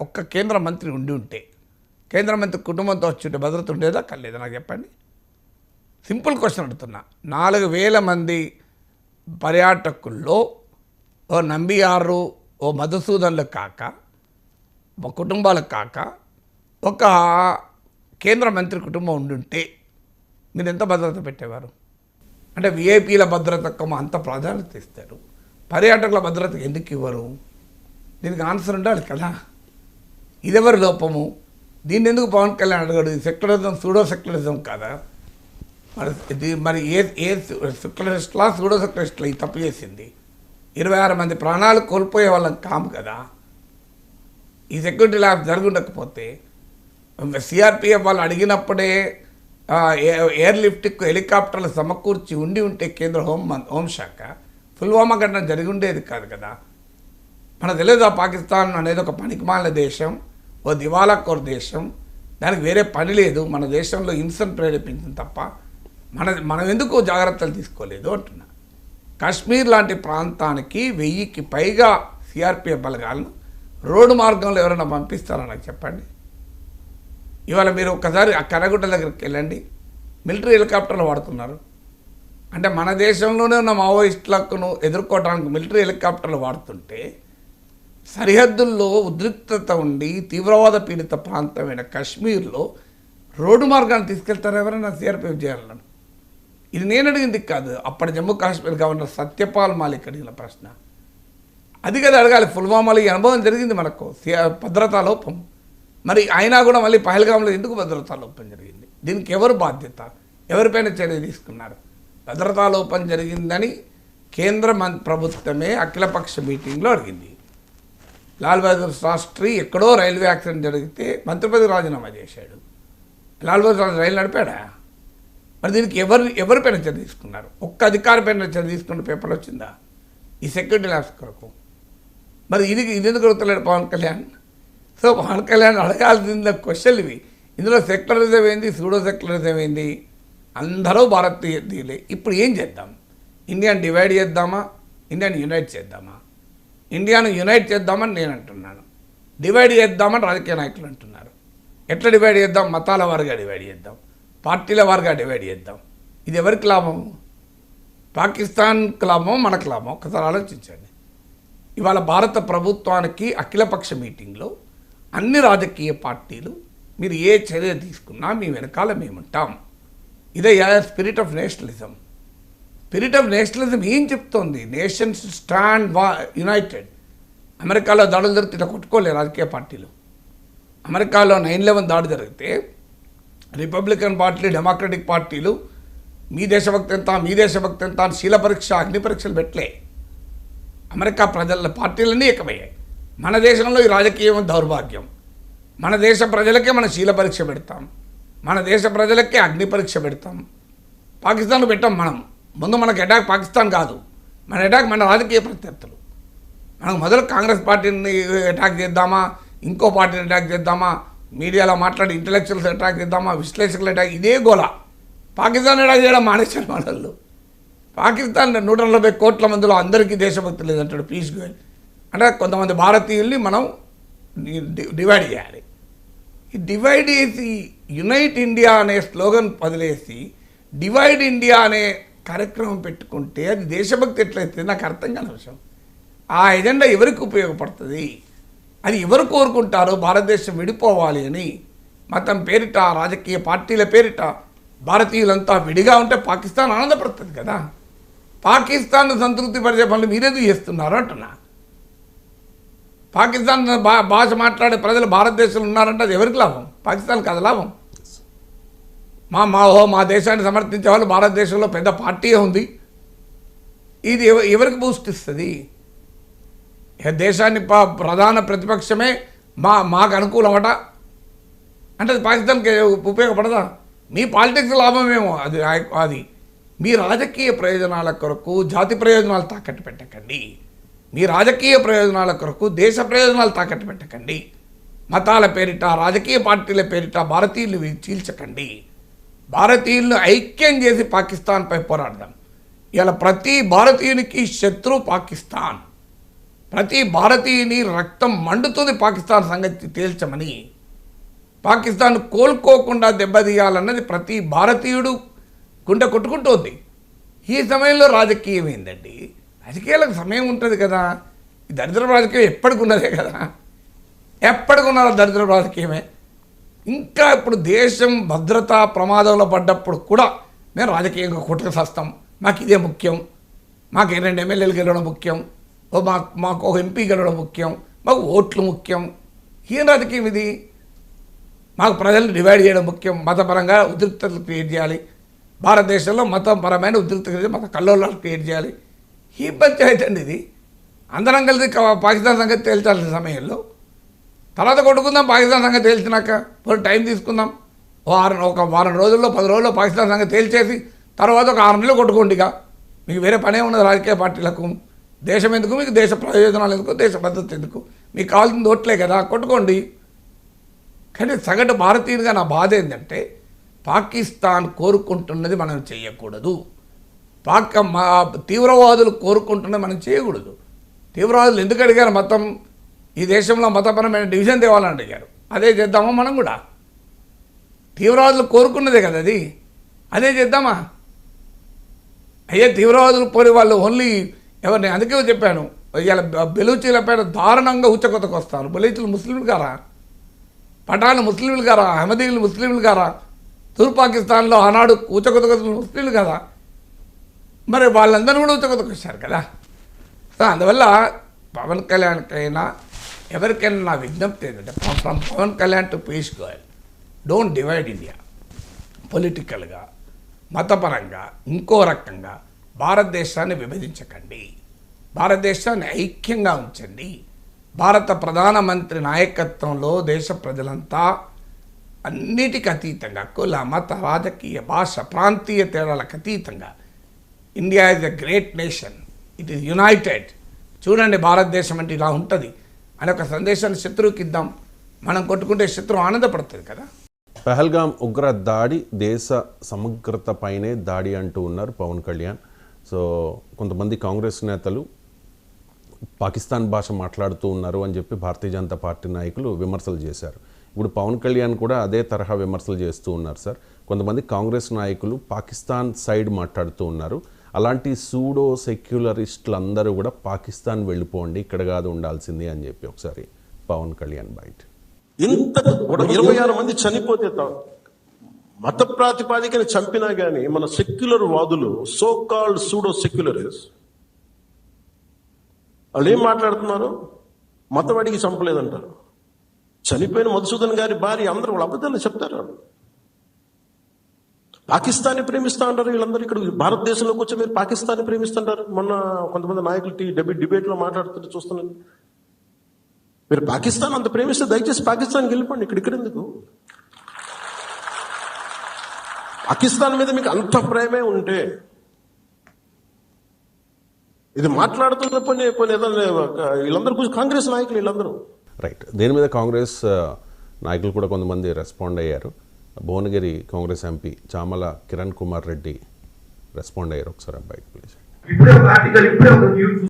ఒక్క కేంద్ర మంత్రి ఉండి ఉంటే, కేంద్ర మంత్రి కుటుంబంతో వచ్చి ఉంటే భద్రత ఉండేదా కలేదా నాకు చెప్పండి. సింపుల్ క్వశ్చన్ అడుగుతున్నా. 4,000 మంది పర్యాటకుల్లో ఓ నంబియారు, ఓ మధుసూదన్లు కాక, ఒక కుటుంబాలకు కాక, ఒక కేంద్ర మంత్రి కుటుంబం ఉండుంటే మీరు ఎంత భద్రత పెట్టేవారు? అంటే విఐపీల భద్రతకు అంత ప్రాధాన్యత ఇస్తారు, పర్యాటకుల భద్రతకు ఎందుకు ఇవ్వరు? దీనికి ఆన్సర్ ఉండాలి కదా. ఇదెవరి లోపము? దీన్ని ఎందుకు పవన్ కళ్యాణ్ అడగడు? సెక్యులరిజం సూడో సెక్యులరిజం కాదా? మరి ఏ సెక్యులరిస్ట్లా సూడో సెక్యులరిస్ట్లా ఈ తప్పు చేసింది? 26 మంది ప్రాణాలు కోల్పోయే వాళ్ళం కాము కదా. ఈ సెక్యూరిటీ ల్యాబ్ జరుగుండకపోతే సిఆర్పిఎఫ్ వాళ్ళు అడిగినప్పుడే ఎయిర్ లిఫ్ట్కు హెలికాప్టర్లు సమకూర్చి ఉంటే కేంద్ర హోంశాఖ పుల్వామా ఘటన జరిగి ఉండేది కాదు కదా. మన తెలియదు పాకిస్తాన్ అనేది ఒక పనికిమాలిన దేశం, ఓ దివాలాకోర్ దేశం, దానికి వేరే పని లేదు. మన దేశంలో హింసను ప్రేరేపించింది తప్ప మనం ఎందుకు జాగ్రత్తలు తీసుకోలేదు అంటున్నా. కాశ్మీర్ లాంటి ప్రాంతానికి 1000కి పైగా సిఆర్పిఎఫ్ బలగాలను రోడ్డు మార్గంలో ఎవరైనా పంపిస్తారా నాకు చెప్పండి. ఇవాళ మీరు ఒక్కసారి ఆ కరగుట్ట దగ్గరికి వెళ్ళండి, మిలిటరీ హెలికాప్టర్లు వాడుతున్నారు. అంటే మన దేశంలోనే ఉన్న మావోయిస్టులను ఎదుర్కోవడానికి మిలిటరీ హెలికాప్టర్లు వాడుతుంటే, సరిహద్దుల్లో ఉద్రిక్తత ఉండి తీవ్రవాద పీడిత ప్రాంతమైన కాశ్మీర్లో రోడ్డు మార్గాన్ని తీసుకెళ్తారు ఎవరైనా సిఆర్పిఎఫ్ చేయాలని? ఇది నేను అడిగింది కాదు, అప్పటి జమ్మూ కాశ్మీర్ గవర్నర్ సత్యపాల్ మాలిక్ అడిగిన ప్రశ్న. అది కదా అడగాలి. పుల్వామాలో ఈ అనుభవం జరిగింది మనకు, భద్రతా లోపం. మరి అయినా కూడా మళ్ళీ పహల్గాంలో ఎందుకు భద్రతా లోపం జరిగింది? దీనికి ఎవరు బాధ్యత? ఎవరిపైన చర్య తీసుకున్నారు? భద్రతా లోపం జరిగిందని కేంద్ర ప్రభుత్వమే అఖిలపక్ష మీటింగ్లో అడిగింది. లాల్ బహదూర్ శాస్త్రి ఎక్కడో రైల్వే యాక్సిడెంట్ జరిగితే మంత్రి పదవి రాజీనామా చేశాడు. లాల్ బహదూర్ శాస్త్రి రైలు నడిపాడా? మరి దీనికి ఎవరిపైన చర్య తీసుకున్నారు? ఒక్క అధికారి పైన చర్య తీసుకున్న పేపర్ వచ్చిందా ఈ సెక్యూరిటీ ల్యాబ్స్ కొరకు? మరి ఇది ఎందుకు అడుగుతలేడు పవన్ కళ్యాణ్? సో పవన్ కళ్యాణ్ అడగాల్సిన క్వశ్చన్లు ఇవి. ఇందులో సెక్యులరిజం ఏంది, సూడో సెక్యులరిజం ఏంది? అందరూ భారతీయులే. ఇప్పుడు ఏం చేద్దాం? ఇండియాను డివైడ్ చేద్దామా, ఇండియాను యునైట్ చేద్దామా? ఇండియాను యునైట్ చేద్దామని నేను అంటున్నాను, డివైడ్ చేద్దామని రాజకీయ నాయకులు అంటున్నారు. ఎట్లా డివైడ్ చేద్దాం? మతాల వారిగా డివైడ్ చేద్దాం, పార్టీల వారిగా డివైడ్ చేద్దాం. ఇది ఎవరికి లాభం? పాకిస్తాన్కి లాభం, మనకు లాభం? ఒకసారి ఆలోచించండి. ఇవాళ భారత ప్రభుత్వానికి అఖిలపక్ష మీటింగ్లో అన్ని రాజకీయ పార్టీలు మీరు ఏ చర్య తీసుకున్నా మీ వెనకాల మేముంటాం. ఇదే spirit of nationalism. Spirit of nationalism ఏం చెప్తోంది? Nations stand United. అమెరికాలో దాడులు జరిగితే ఇట్లా కొట్టుకోలే రాజకీయ పార్టీలు. అమెరికాలో 9/11 దాడి జరిగితే రిపబ్లికన్ పార్టీ, డెమోక్రటిక్ పార్టీలు మీ దేశభక్తి ఎంత, మీ దేశభక్తి ఎంత అని శీల పరీక్ష, అగ్ని పరీక్షలు పెట్టలే. అమెరికా ప్రజల పార్టీలన్నీ ఏకమయ్యాయి. మన దేశంలో ఈ రాజకీయం దౌర్భాగ్యం. మన దేశ ప్రజలకే మన శీల పరీక్ష పెడతాం, మన దేశ ప్రజలకే అగ్ని పరీక్ష పెడతాం. పాకిస్తాన్లో పెట్టాం మనం. ముందు మనకు అటాక్ పాకిస్తాన్ కాదు, మన అటాక్ మన రాజకీయ ప్రత్యర్థులు. మనకు మొదలు కాంగ్రెస్ పార్టీని అటాక్ చేద్దామా, ఇంకో పార్టీని అటాక్ చేద్దామా, మీడియాలో మాట్లాడి ఇంటలెక్చువల్స్ అటాక్ చేద్దామా, విశ్లేషకులు అటాక్, ఇదే గోల. పాకిస్తాన్ అటాక్ చేయడం మానేశారు మనల్ని. పాకిస్తాన్ 140 కోట్ల మందిలో అందరికీ దేశభక్తి లేదంటాడు పీయూష్ గోయల్. అంటే కొంతమంది భారతీయుల్ని మనం డివైడ్ చేయాలి. ఈ డివైడ్ చేసి యునైట్ ఇండియా అనే స్లోగన్ వదిలేసి డివైడ్ ఇండియా అనే కార్యక్రమం పెట్టుకుంటే అది దేశభక్తి ఎట్లయితే నాకు అర్థం కాని విషయం. ఆ ఎజెండా ఎవరికి ఉపయోగపడుతుంది? అది ఎవరు కోరుకుంటారో భారతదేశం విడిపోవాలి అని? మతం పేరిట, రాజకీయ పార్టీల పేరిట భారతీయులంతా విడిగా ఉంటే పాకిస్తాన్ ఆనందపడుతుంది కదా. పాకిస్తాన్ సంతృప్తి పరిచే పనులు మీరెందుకు చేస్తున్నారు అంటున్నా. పాకిస్తాన్ భాష మాట్లాడే ప్రజలు భారతదేశంలో ఉన్నారంటే అది ఎవరికి లాభం? పాకిస్తాన్ కాదు లాభం. మా దేశాన్ని సమర్థించే వాళ్ళు భారతదేశంలో పెద్ద పార్టీ ఉంది. ఇది ఎవరికి బూస్ట్ ఇస్తుంది? దేశాన్ని ప్రధాన ప్రతిపక్షమే మాకు అనుకూలమట అంటే అది పాకిస్తాన్కి ఉపయోగపడదా? మీ పాలిటిక్స్ లాభమేమో అది. మీ రాజకీయ ప్రయోజనాల కొరకు జాతి ప్రయోజనాలు తాకట్టు పెట్టకండి. మీ రాజకీయ ప్రయోజనాల కొరకు దేశ ప్రయోజనాలు తాకట్టు పెట్టకండి. మతాల పేరిట, రాజకీయ పార్టీల పేరిట భారతీయులు చీల్చకండి. భారతీయులను ఐక్యం చేసి పాకిస్తాన్పై పోరాడదాం. ఇలా ప్రతి భారతీయునికి శత్రు పాకిస్తాన్. ప్రతి భారతీయుని రక్తం మండుతుంది పాకిస్తాన్ సంగతి తేల్చమని. పాకిస్తాన్ కోలుకోకుండా దెబ్బతీయాలన్నది ప్రతి భారతీయుడు గుండె కొట్టుకుంటోంది. ఈ సమయంలో రాజకీయం ఏందండి? రాజకీయాలకు సమయం ఉంటుంది కదా. ఈ దరిద్ర రాజకీయం ఎప్పటికి ఉన్నదే కదా, ఎప్పటికి ఉన్న దరిద్ర రాజకీయమే. ఇంకా ఇప్పుడు దేశం భద్రతా ప్రమాదంలో పడ్డప్పుడు కూడా మేము రాజకీయంగా కొట్టుకు వస్తాం, మాకు ఇదే ముఖ్యం, మాకు 2 ఎమ్మెల్యేలు గెలవడం ముఖ్యం, మాకు ఒక ఎంపీ గెలవడం ముఖ్యం, మాకు ఓట్లు ముఖ్యం. ఏం రాజకీయం ఇది? మాకు ప్రజలను డివైడ్ చేయడం ముఖ్యం, మతపరంగా ఉద్రిక్తతలు క్రియేట్ చేయాలి, భారతదేశంలో మతపరమైన ఉద్రిక్తత మత కల్లోలాలు క్రియేట్ చేయాలి. ఈ పంచాయతీ అండి ఇది. అందరం కలిసి పాకిస్తాన్ సంగతి తేల్చాల్సిన సమయంలో తర్వాత కొట్టుకుందాం. పాకిస్తాన్ సంగతి తేల్చినాక పోయి టైం తీసుకుందాం. ఒక వారం రోజుల్లో 10 రోజుల్లో పాకిస్తాన్ సంగతి తేల్చేసి తర్వాత ఒక 6 నెలలు కొట్టుకోండిగా. మీకు వేరే పనే ఉన్నది రాజకీయ పార్టీలకు. దేశం ఎందుకు మీకు? దేశ ప్రయోజనాలు ఎందుకు? దేశ భద్రత ఎందుకు? మీకు కావాల్సింది ఓట్లే కదా, కొట్టుకోండి. కానీ సగటు భారతీయునిగా నా బాధ ఏంటంటే పాకిస్తాన్ కోరుకుంటున్నది మనం చేయకూడదు. తీవ్రవాదులు కోరుకుంటున్నది మనం చేయకూడదు. తీవ్రవాదులు ఎందుకు అడిగారు? మతం, ఈ దేశంలో మతపరమైన డివిజన్ తేవాలని అడిగారు. అదే చేద్దామా మనం కూడా? తీవ్రవాదులు కోరుకున్నదే కదా అది, అదే చేద్దామా? అయ్యే తీవ్రవాదులు పోని వాళ్ళు ఓన్లీ ఎవరిని, అందుకే చెప్పాను ఇవాళ బెలూచీల పైన దారుణంగా ఉచ్చకొతకు వస్తారు. బెలూచీలు ముస్లింలు గారా? పఠాన్లు ముస్లింలు గారా? అహ్మదీలు ముస్లింలు గారా? తూర్పు పాకిస్తాన్లో ఆనాడు ఉచ్చకొతకు ముస్లింలు కదా. మరి వాళ్ళందరూ కూడా ఉచ్చకొతకు వచ్చారు కదా. సో అందువల్ల పవన్ కళ్యాణ్కైనా ఎవరికైనా నా విజ్ఞప్తి ఏంటంటే, from Pavan Kalyan to Piyush Goyal, don't divide India. పొలిటికల్గా, మతపరంగా, ఇంకో రకంగా భారతదేశాన్ని విభజించకండి. భారతదేశాన్ని ఐక్యంగా ఉంచండి. భారత ప్రధానమంత్రి నాయకత్వంలో దేశ ప్రజలంతా అన్నిటికీ అతీతంగా, కుల, మత, రాజకీయ, భాష, ప్రాంతీయ తేడాలకు అతీతంగా India is a great nation, it is United. చూడండి భారతదేశం అంటే ఇలా ఉంటుంది అనే ఒక సందేశాన్ని శత్రువుకి ఇద్దాం. మనం కొట్టుకుంటే శత్రువు ఆనందపడుతుంది కదా. పహల్గాం ఉగ్ర దాడి దేశ సమగ్రత పైనే దాడి అంటూ ఉన్నారు పవన్ కళ్యాణ్. సో కొంతమంది కాంగ్రెస్ నేతలు పాకిస్తాన్ భాష మాట్లాడుతూ ఉన్నారు అని చెప్పి భారతీయ జనతా పార్టీ నాయకులు విమర్శలు చేశారు. ఇప్పుడు పవన్ కళ్యాణ్ కూడా అదే తరహా విమర్శలు చేస్తూ ఉన్నారు సార్. కొంతమంది కాంగ్రెస్ నాయకులు పాకిస్తాన్ సైడ్ మాట్లాడుతూ ఉన్నారు. అలాంటి సూడో సెక్యులరిస్టులు అందరూ కూడా పాకిస్తాన్ వెళ్ళిపోండి, ఇక్కడ కాదు ఉండాల్సింది అని చెప్పి ఒకసారి పవన్ కళ్యాణ్ బయట. ఇంత 26 మంది చనిపోతే మత ప్రాతిపాదికని చంపినా గానీ మన సెక్యులర్ వాదులు, సో కాల్డ్ సూడో సెక్యులరిస్ట్, వాళ్ళు ఏం మాట్లాడుతున్నారు? మతవాడికి చంపలేదంటారు. చనిపోయిన మధుసూదన్ గారి భార్య, అందరూ వాళ్ళ అబద్ధాలు చెప్తారు. పాకిస్తాన్ని ప్రేమిస్తా అంటారు వీళ్ళందరూ. ఇక్కడ భారతదేశంలోకి వచ్చి మీరు పాకిస్తాన్ని ప్రేమిస్తుంటారు. మొన్న కొంతమంది నాయకులు డిబేట్లో మాట్లాడుతుంటే చూస్తున్నాను. మీరు పాకిస్తాన్ అంత ప్రేమిస్తే దయచేసి పాకిస్తాన్కి వెళ్ళిపోండి, ఇక్కడ ఎందుకు? పాకిస్తాన్ మీద మీకు అంత ప్రేమే ఉంటే ఇది మాట్లాడుతున్న పని వీళ్ళందరూ కాంగ్రెస్ నాయకులు వీళ్ళందరూ. రైట్. దీని మీద కాంగ్రెస్ నాయకులు కూడా కొంతమంది రెస్పాండ్ అయ్యారు. భువనగిరి కాంగ్రెస్ ఎంపీ చామల కిరణ్ కుమార్ రెడ్డి రెస్పాండ్ అయ్యారు. ఒకసారి అబ్బాయికి ప్లీజ్.